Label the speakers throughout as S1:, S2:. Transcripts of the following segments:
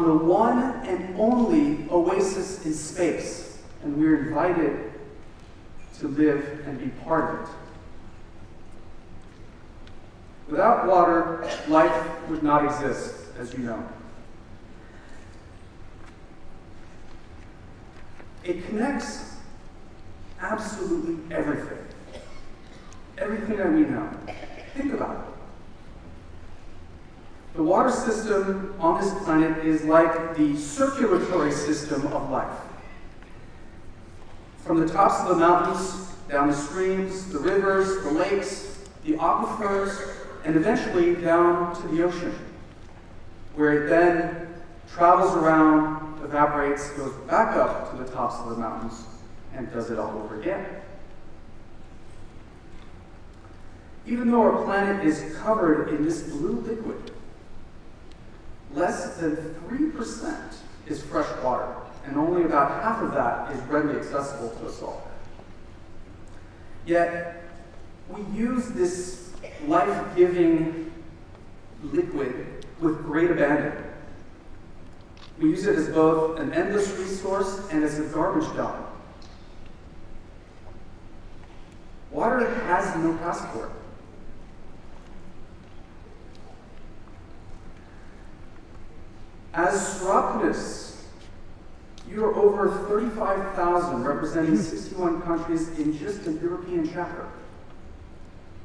S1: on the one and only oasis in space, and we're invited to live and be part of it. Without water, life would not exist, as you know. It connects absolutely everything. Everything that we know. Think about it. The water system on this planet is like the circulatory system of life. From the tops of the mountains, down the streams, the rivers, the lakes, the aquifers, and eventually down to the ocean, where it then travels around, evaporates, goes back up to the tops of the mountains, and does it all over again. Even though our planet is covered in this blue liquid, less than 3% is fresh water, and only about half of that is readily accessible to us all. Yet, we use this life-giving liquid with great abandon. We use it as both an endless resource and as a garbage dump. Water has no passport. As Soroptimists, you are over 35,000, representing 61 countries in just the European chapter,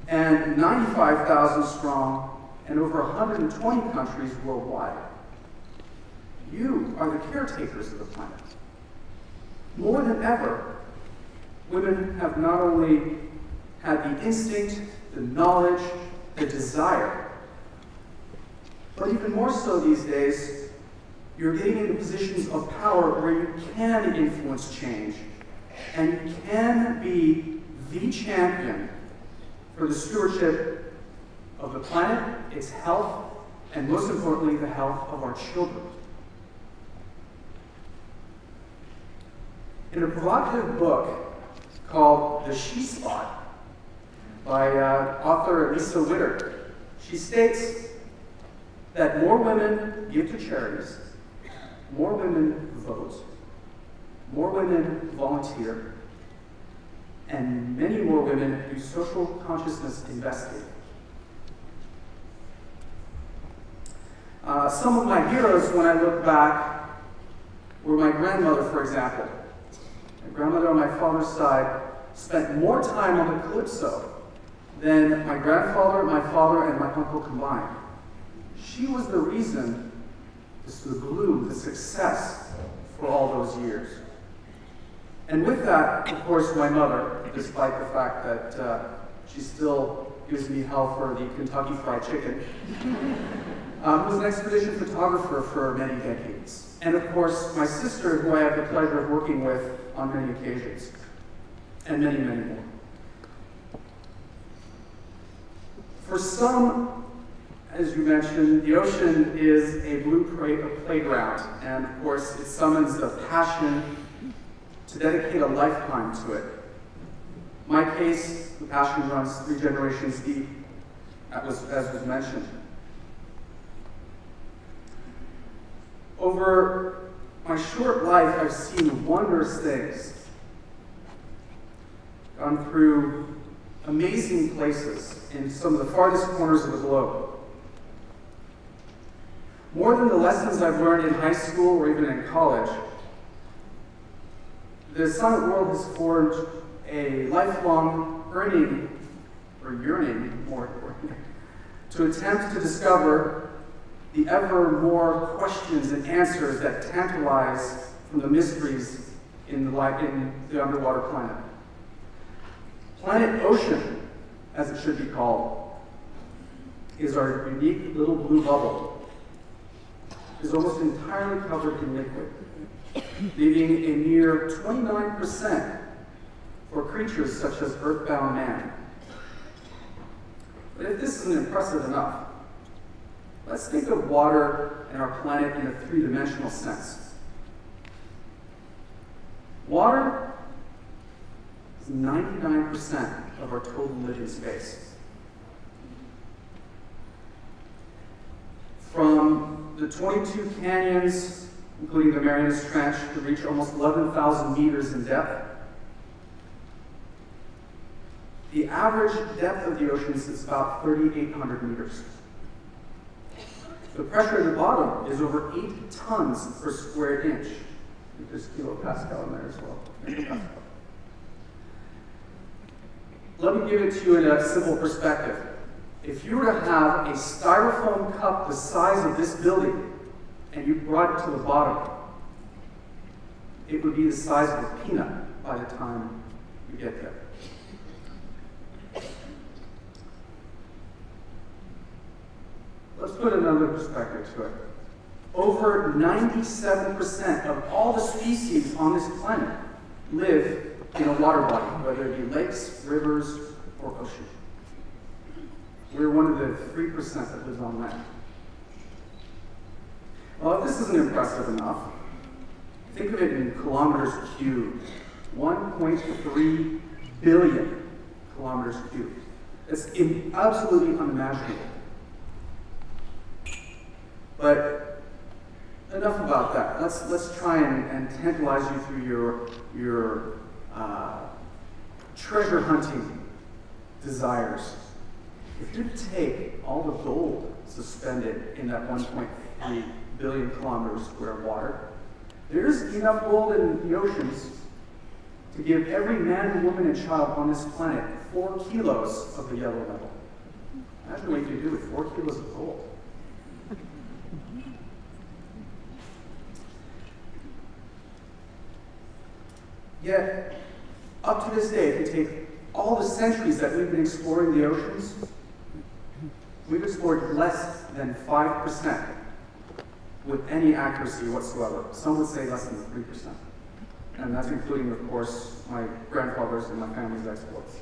S1: and 95,000 strong, and over 120 countries worldwide. You are the caretakers of the planet. More than ever, women have not only had the instinct, the knowledge, the desire, but even more so these days, you're getting into positions of power where you can influence change, and you can be the champion for the stewardship of the planet, its health, and most importantly, the health of our children. In a provocative book called The She Spot by author Lisa Witter, she states that more women give to charities, more women vote, more women volunteer, and many more women do social consciousness investing. Some of my heroes, when I look back, were my grandmother, for example. My grandmother on my father's side spent more time on the Calypso than my grandfather, my father, and my uncle combined. She was the reason, the glue, the success for all those years. And with that, of course, my mother, despite the fact that she still gives me hell for the Kentucky Fried Chicken, was an expedition photographer for many decades. And of course, my sister, who I have the pleasure of working with on many occasions, and many, many more. For some, as you mentioned, the ocean is a blue playground, and of course it summons a passion to dedicate a lifetime to it. In my case, the passion runs 3 generations deep, as was mentioned. Over my short life, I've seen wondrous things, gone through amazing places in some of the farthest corners of the globe. More than the lessons I've learned in high school or even in college, the Summit World has forged a lifelong yearning, more importantly, to attempt to discover the ever more questions and answers that tantalize from the mysteries in the underwater planet. Planet Ocean, as it should be called, is our unique little blue bubble. Is almost entirely covered in liquid, leaving a mere 29% for creatures such as earthbound man. But if this isn't impressive enough, let's think of water and our planet in a 3-dimensional sense. Water is 99% of our total living space. From the 22 canyons, including the Marianas Trench, could reach almost 11,000 meters in depth. The average depth of the oceans is about 3,800 meters. The pressure at the bottom is over 8 tons per square inch. There's kilopascal in there as well. Megapascal. Let me give it to you in a simple perspective. If you were to have a styrofoam cup the size of this building and you brought it to the bottom, it would be the size of a peanut by the time you get there. Let's put another perspective to it. Over 97% of all the species on this planet live in a water body, whether it be lakes, rivers, or ocean. We're one of the 3% that lives on land. Well, if this isn't impressive enough, think of it in kilometers cubed. 1.3 billion kilometers cubed. It's absolutely unimaginable. But enough about that. Let's try and tantalize you through your treasure hunting desires. If you take all the gold suspended in that 1.3 billion kilometers square of water, there's enough gold in the oceans to give every man, woman, and child on this planet 4 kilos of the yellow metal. Imagine what you could do with 4 kilos of gold. Yet, up to this day, if you take all the centuries that we've been exploring the oceans, we've explored less than 5% with any accuracy whatsoever. Some would say less than 3%. And that's including, of course, my grandfather's and my family's exploits.